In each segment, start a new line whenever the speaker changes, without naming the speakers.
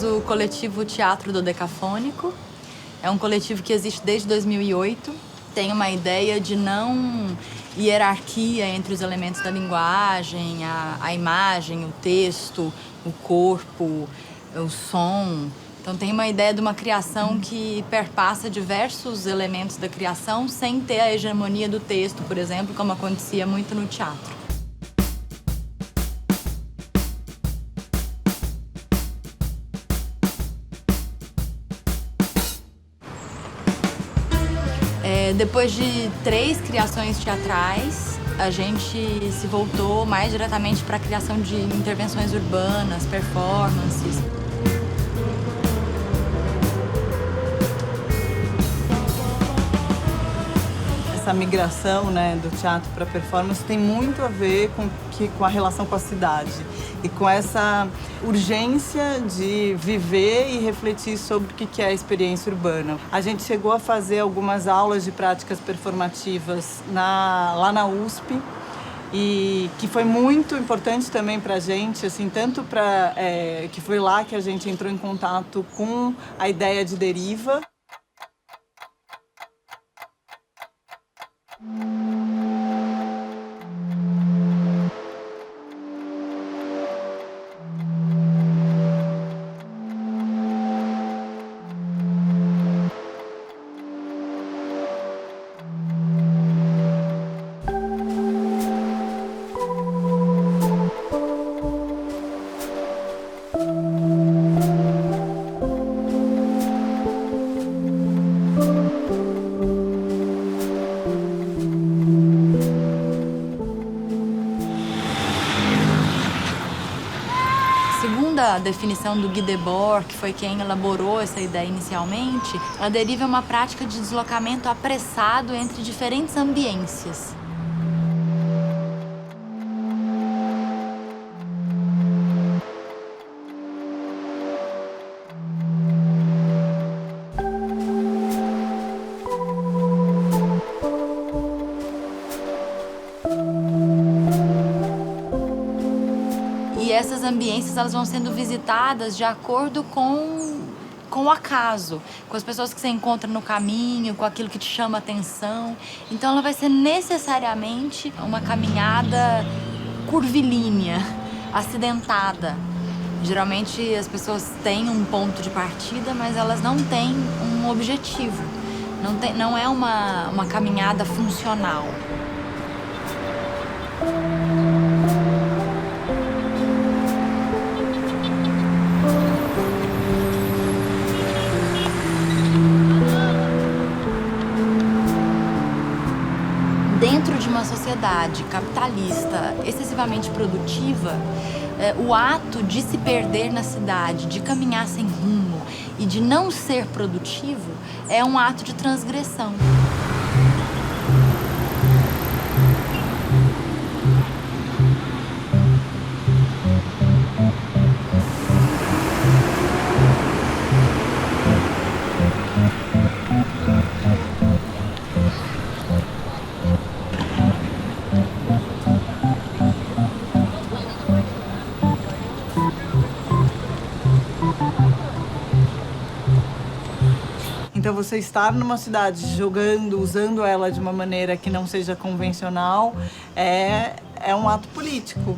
somos o coletivo Teatro Dodecafônico. É um coletivo que existe desde 2008. Tem uma ideia de não hierarquia entre os elementos da linguagem, a imagem, o texto, o corpo, o som. Então tem uma ideia de uma criação que perpassa diversos elementos da criação sem ter a hegemonia do texto, por exemplo, como acontecia muito no teatro. Depois de 3 criações teatrais, a gente se voltou mais diretamente para a criação de intervenções urbanas, performances.
Essa migração, né, do teatro para a performance tem muito a ver com a relação com a cidade e com essa urgência de viver e refletir sobre o que é a experiência urbana. A gente chegou a fazer algumas aulas de práticas performativas lá na USP, e que foi muito importante também para a gente, assim, tanto que foi lá que a gente entrou em contato com a ideia de deriva.
Segundo a definição do Guy Debord, que foi quem elaborou essa ideia inicialmente, a deriva é uma prática de deslocamento apressado entre diferentes ambiências. E essas ambiências elas vão sendo visitadas de acordo com o acaso, com as pessoas que você encontra no caminho, com aquilo que te chama a atenção. Então ela vai ser necessariamente uma caminhada curvilínea, acidentada. Geralmente as pessoas têm um ponto de partida, mas elas não têm um objetivo. Não é uma caminhada funcional. Dentro de uma sociedade capitalista excessivamente produtiva, o ato de se perder na cidade, de caminhar sem rumo e de não ser produtivo é um ato de transgressão.
Então você estar numa cidade usando ela de uma maneira que não seja convencional é um ato político.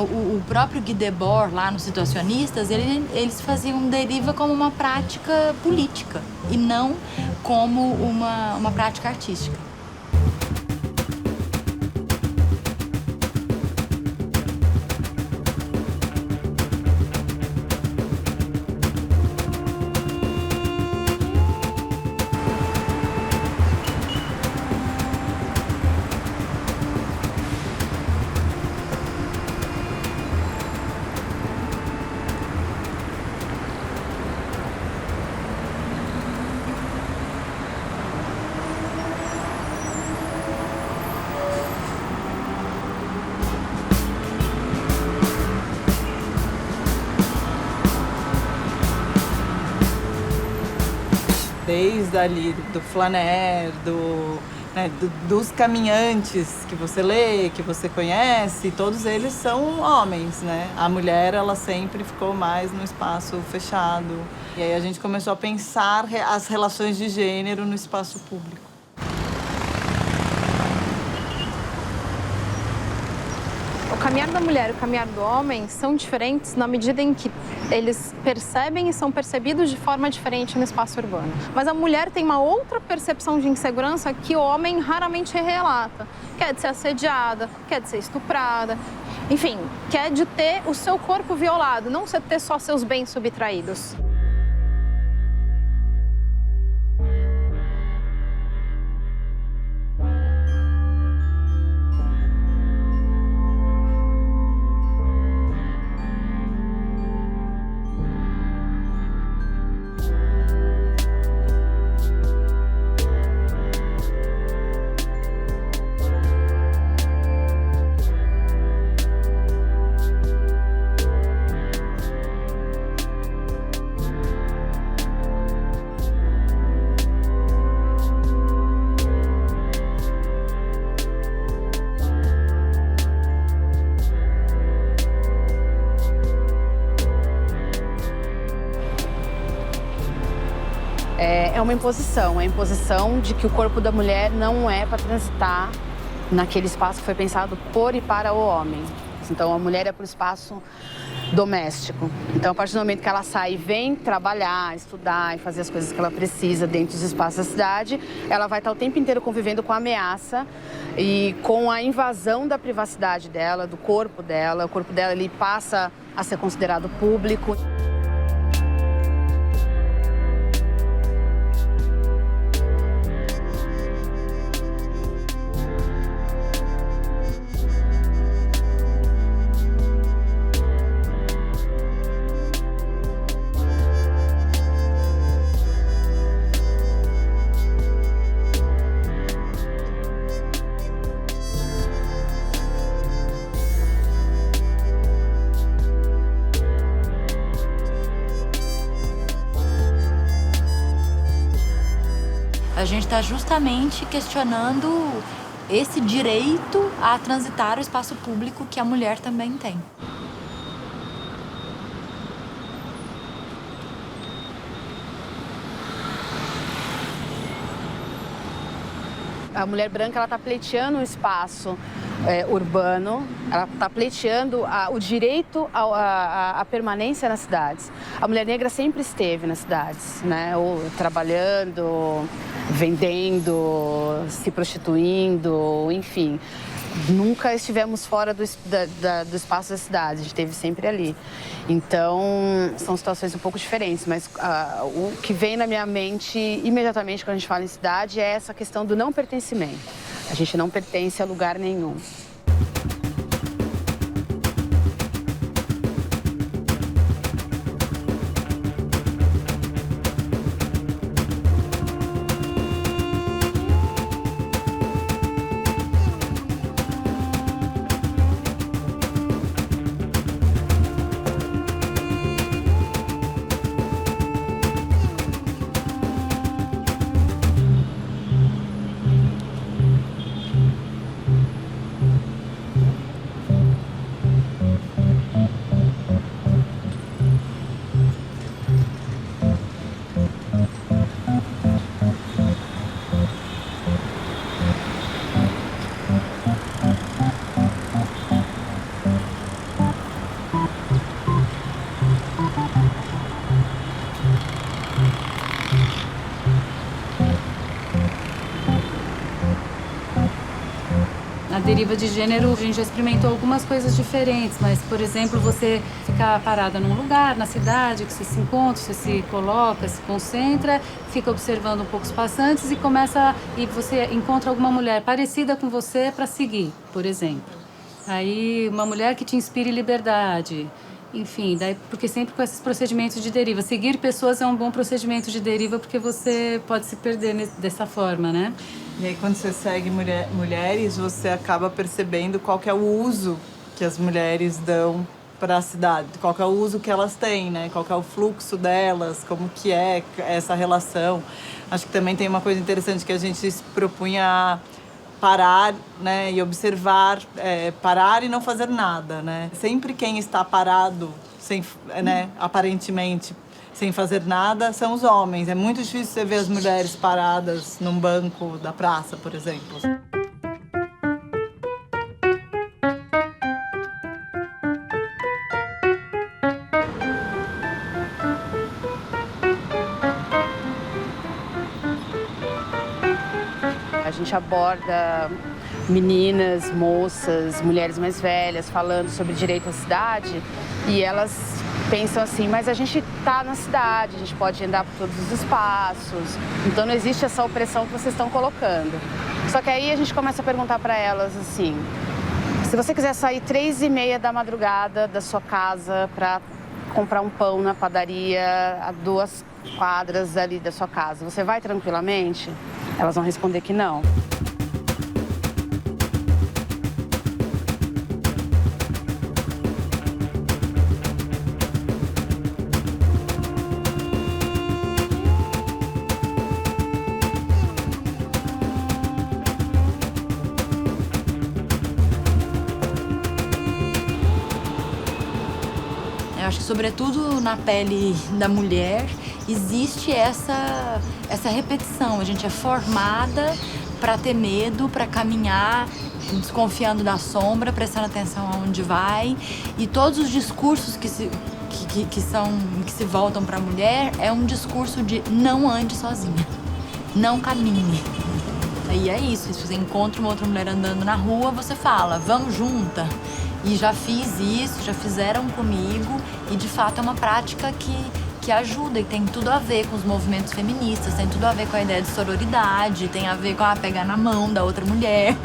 O próprio Guy Debord, lá nos Situacionistas, eles faziam deriva como uma prática política e não como uma prática artística.
Desde ali do flaner, né, dos caminhantes que você lê, que você conhece, todos eles são homens, né? A mulher, ela sempre ficou mais no espaço fechado. E aí a gente começou a pensar as relações de gênero no espaço público.
O caminhar da mulher e o caminhar do homem são diferentes na medida em que eles percebem e são percebidos de forma diferente no espaço urbano. Mas a mulher tem uma outra percepção de insegurança que o homem raramente relata. Que é de ser assediada, que é de ser estuprada, enfim, que é de ter o seu corpo violado, não você ter só seus bens subtraídos. É uma imposição, é a imposição de que o corpo da mulher não é para transitar naquele espaço que foi pensado por e para o homem. Então, a mulher é para o espaço doméstico. Então, a partir do momento que ela sai e vem trabalhar, estudar e fazer as coisas que ela precisa dentro dos espaços da cidade, ela vai estar o tempo inteiro convivendo com a ameaça e com a invasão da privacidade dela, do corpo dela. O corpo dela, ele passa a ser considerado público.
A gente está justamente questionando esse direito a transitar o espaço público que a mulher também tem.
A mulher branca, ela está pleiteando um espaço urbano, ela está pleiteando o direito à permanência nas cidades. A mulher negra sempre esteve nas cidades, né? Ou trabalhando, vendendo, se prostituindo, enfim. Nunca estivemos fora do espaço da cidade, a gente esteve sempre ali. Então, são situações um pouco diferentes, mas o que vem na minha mente imediatamente quando a gente fala em cidade é essa questão do não pertencimento. A gente não pertence a lugar nenhum.
Na deriva de gênero, a gente já experimentou algumas coisas diferentes, mas, por exemplo, você ficar parada num lugar, na cidade, que você se encontra, você se coloca, se concentra, fica observando um pouco os passantes e você encontra alguma mulher parecida com você para seguir, por exemplo. Aí, uma mulher que te inspire liberdade. Enfim, daí, porque sempre com esses procedimentos de deriva. Seguir pessoas é um bom procedimento de deriva porque você pode se perder dessa forma, né?
E aí, quando você segue mulheres, você acaba percebendo qual que é o uso que as mulheres dão para a cidade, qual que é o uso que elas têm, né? Qual que é o fluxo delas, como que é essa relação. Acho que também tem uma coisa interessante que a gente se propunha parar, né, e observar, parar e não fazer nada, né? Sempre quem está parado, sem, né, aparentemente sem fazer nada, são os homens. É muito difícil você ver as mulheres paradas num banco da praça, por exemplo.
A gente aborda meninas, moças, mulheres mais velhas falando sobre direito à cidade e elas pensam assim, mas a gente está na cidade, a gente pode andar por todos os espaços, então não existe essa opressão que vocês estão colocando. Só que aí a gente começa a perguntar para elas assim, se você quiser sair 3h30 da madrugada da sua casa para comprar um pão na padaria a 2 quadras ali da sua casa, você vai tranquilamente? Elas vão responder que não.
Eu acho que, sobretudo na pele da mulher, existe essa repetição. A gente é formada para ter medo, para caminhar desconfiando da sombra, prestando atenção aonde vai. E todos os discursos que se voltam para a mulher é um discurso de não ande sozinha, não caminhe. E é isso, se você encontra uma outra mulher andando na rua, você fala, vamos junta. E já fiz isso, já fizeram comigo, e de fato é uma prática que ajuda e tem tudo a ver com os movimentos feministas, tem tudo a ver com a ideia de sororidade, tem a ver com pegar na mão da outra mulher.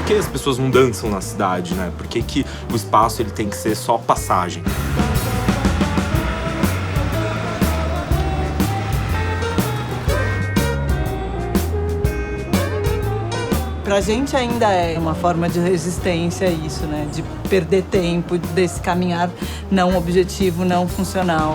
Por que as pessoas não dançam na cidade, né? Por que o espaço ele tem que ser só passagem?
Pra gente ainda é uma forma de resistência isso, né? De perder tempo, desse caminhar não objetivo, não funcional.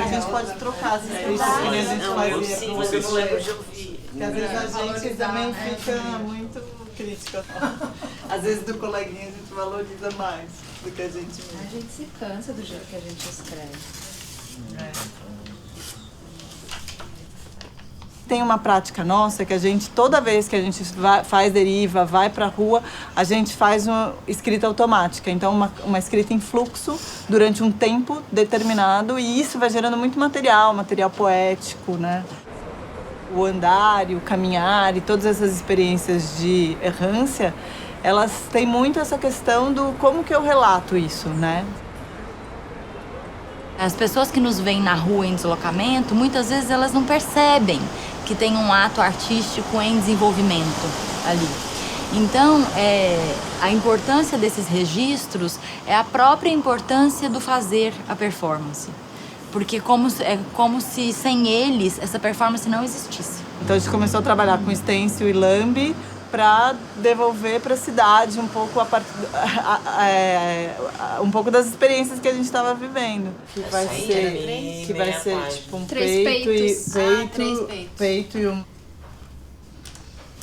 A gente pode trocar as experiências que a gente fazia.
Mas eu não lembro de ouvir.
Porque às vezes a gente também fica muito crítica. Às vezes do coleguinha a gente valoriza mais do que a gente mesmo.
A gente se cansa do jeito que a gente escreve.
Tem uma prática nossa que a gente, toda vez que a gente faz deriva, vai para a rua, a gente faz uma escrita automática. Então, uma escrita em fluxo durante um tempo determinado, e isso vai gerando muito material poético, né? O andar e o caminhar e todas essas experiências de errância, elas têm muito essa questão do como que eu relato isso, né?
As pessoas que nos veem na rua em deslocamento, muitas vezes elas não percebem que tem um ato artístico em desenvolvimento ali. Então, a importância desses registros é a própria importância do fazer a performance. Porque é como se sem eles essa performance não existisse.
Então a gente começou a trabalhar com stencil e lambe para devolver para a cidade um pouco um pouco das experiências que a gente estava vivendo. Que vai ser tipo um peito e um.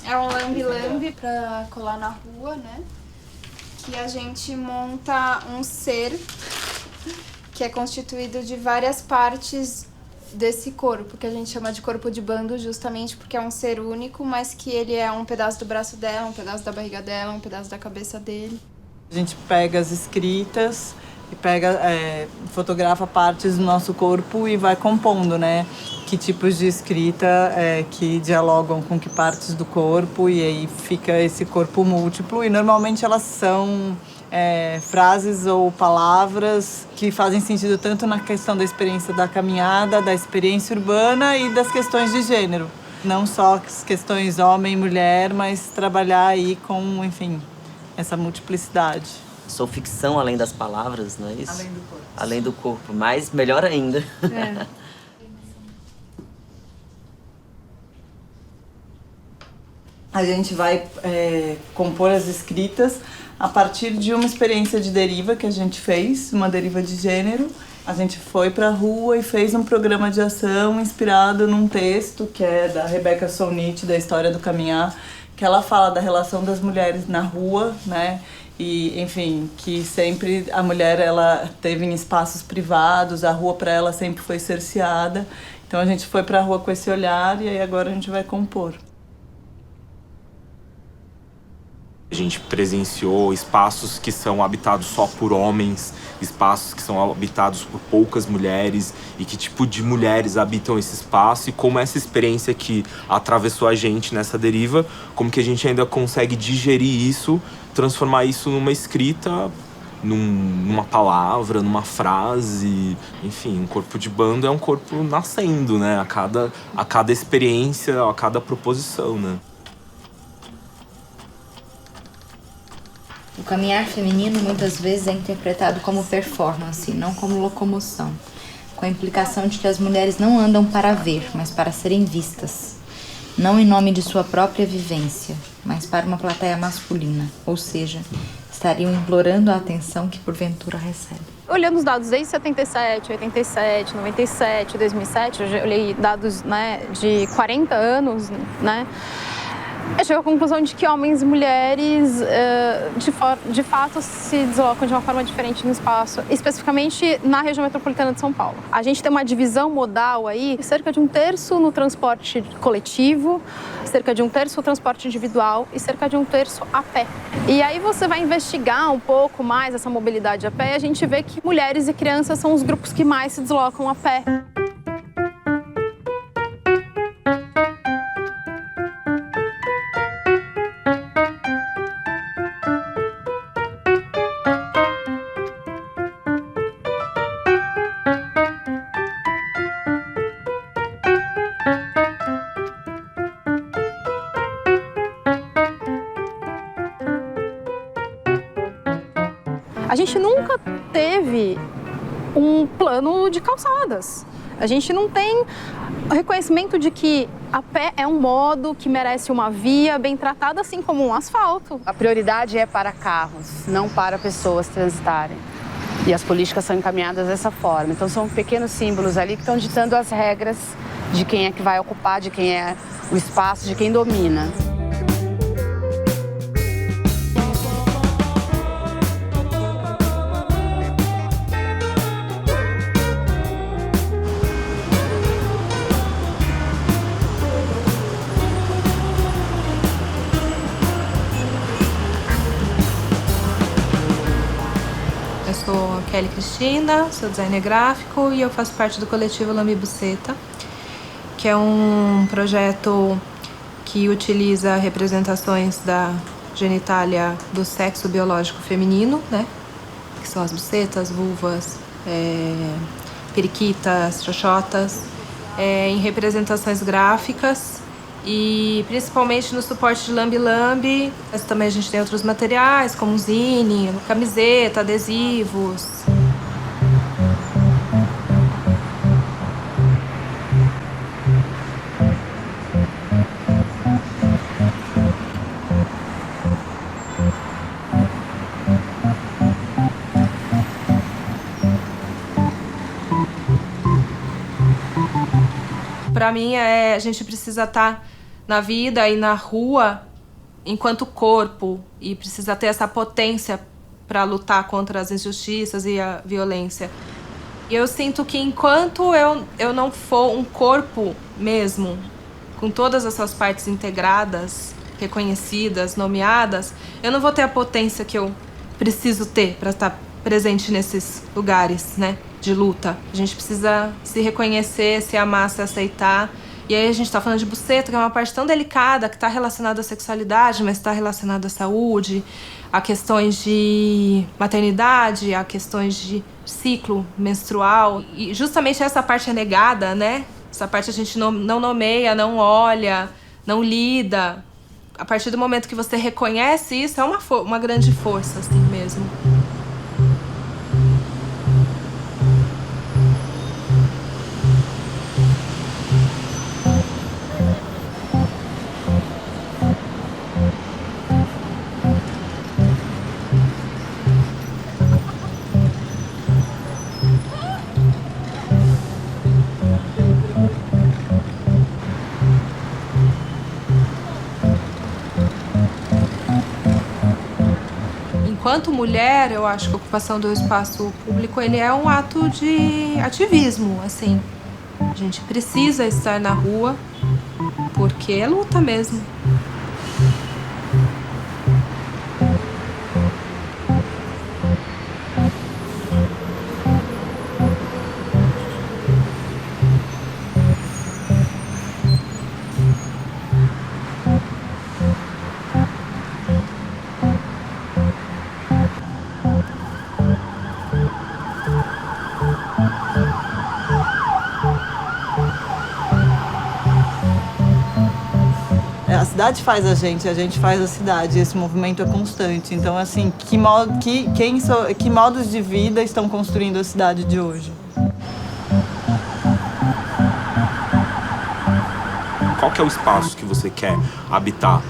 É um lambe-lambe para colar na rua, né? Que a gente monta um ser que é constituído de várias partes desse corpo, que a gente chama de corpo de bando, justamente porque é um ser único, mas que ele é um pedaço do braço dela, um pedaço da barriga dela, um pedaço da cabeça dele.
A gente pega as escritas e fotografa partes do nosso corpo e vai compondo, né? Que tipos de escrita que dialogam com que partes do corpo, e aí fica esse corpo múltiplo. E normalmente elas são frases ou palavras que fazem sentido tanto na questão da experiência da caminhada, da experiência urbana e das questões de gênero. Não só as questões homem e mulher, mas trabalhar aí com, enfim, essa multiplicidade.
Sou ficção além das palavras, não é isso?
Além do corpo.
Além do corpo, mas melhor ainda.
A gente vai compor as escritas a partir de uma experiência de deriva que a gente fez, uma deriva de gênero. A gente foi para a rua e fez um programa de ação inspirado num texto que é da Rebecca Solnit, da História do Caminhar, que ela fala da relação das mulheres na rua, né? E, enfim, que sempre a mulher ela teve em espaços privados, a rua para ela sempre foi cerceada. Então a gente foi para a rua com esse olhar e aí agora a gente vai compor.
A gente presenciou espaços que são habitados só por homens, espaços que são habitados por poucas mulheres, e que tipo de mulheres habitam esse espaço, e como essa experiência que atravessou a gente nessa deriva, como que a gente ainda consegue digerir isso, transformar isso numa escrita, numa palavra, numa frase. Enfim, um corpo de bando é um corpo nascendo, né? A cada experiência, a cada proposição, né?
O caminhar feminino muitas vezes é interpretado como performance, não como locomoção, com a implicação de que as mulheres não andam para ver, mas para serem vistas, não em nome de sua própria vivência, mas para uma plateia masculina, ou seja, estariam implorando a atenção que porventura recebem.
Olhando os dados desde 77, 87, 97, 2007, eu olhei dados, né, de 40 anos, né? Eu chego à conclusão de que homens e mulheres, de fato, se deslocam de uma forma diferente no espaço, especificamente na região metropolitana de São Paulo. A gente tem uma divisão modal aí, cerca de 1/3 no transporte coletivo, cerca de 1/3 no transporte individual e cerca de 1/3 a pé. E aí você vai investigar um pouco mais essa mobilidade a pé e a gente vê que mulheres e crianças são os grupos que mais se deslocam a pé. A gente nunca teve um plano de calçadas. A gente não tem reconhecimento de que a pé é um modo que merece uma via bem tratada, assim como um asfalto.
A prioridade é para carros, não para pessoas transitarem. E as políticas são encaminhadas dessa forma. Então são pequenos símbolos ali que estão ditando as regras de quem é que vai ocupar, de quem é o espaço, de quem domina.
Eu sou Kelly Cristina, sou designer gráfico e eu faço parte do coletivo Lambibuceta, que é um projeto que utiliza representações da genitália do sexo biológico feminino, né? Que são as bucetas, vulvas, periquitas, xoxotas, em representações gráficas e principalmente no suporte de lambi-lambi. Mas também a gente tem outros materiais como zine, camiseta, adesivos. Pra mim, a gente precisa estar na vida e na rua enquanto corpo e precisa ter essa potência para lutar contra as injustiças e a violência. E eu sinto que enquanto eu não for um corpo mesmo, com todas as suas partes integradas, reconhecidas, nomeadas, eu não vou ter a potência que eu preciso ter para estar presente nesses lugares, né, de luta. A gente precisa se reconhecer, se amar, se aceitar. E aí a gente tá falando de buceta, que é uma parte tão delicada, que tá relacionada à sexualidade, mas tá relacionada à saúde, a questões de maternidade, a questões de ciclo menstrual. E justamente essa parte é negada, né? Essa parte a gente não nomeia, não olha, não lida. A partir do momento que você reconhece isso, é uma grande força, assim mesmo. Enquanto mulher, eu acho que a ocupação do espaço público ele é um ato de ativismo, assim. A gente precisa estar na rua porque é luta mesmo.
A cidade faz a gente faz a cidade. Esse movimento é constante. Então, assim, que modos de vida estão construindo a cidade de hoje?
Qual que é o espaço que você quer habitar?